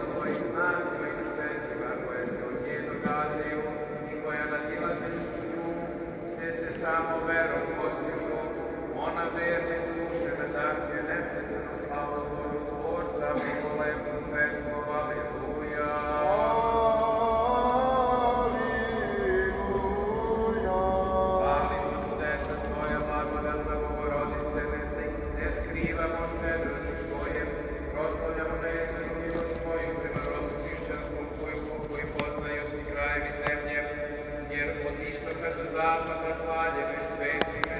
svojim znacima i čudesima koje se od nje događaju i koja nadilaze ljudsku, gdje se samo verom postižu, ona verne duše nadahne neprestano slavu svoju Tvorca, polepnu pesmu, aleluja. Hvalimo čudesa Tvoja, blagodatna Bogorodice, ne skrivamo štedrošću Tvoje, proslavljamo neizmjernu milost Tvoju prema rodu hrišćanskom koji poznaju svi krajevi zemlje, jer od istoka do zapada hvaljeno i sveti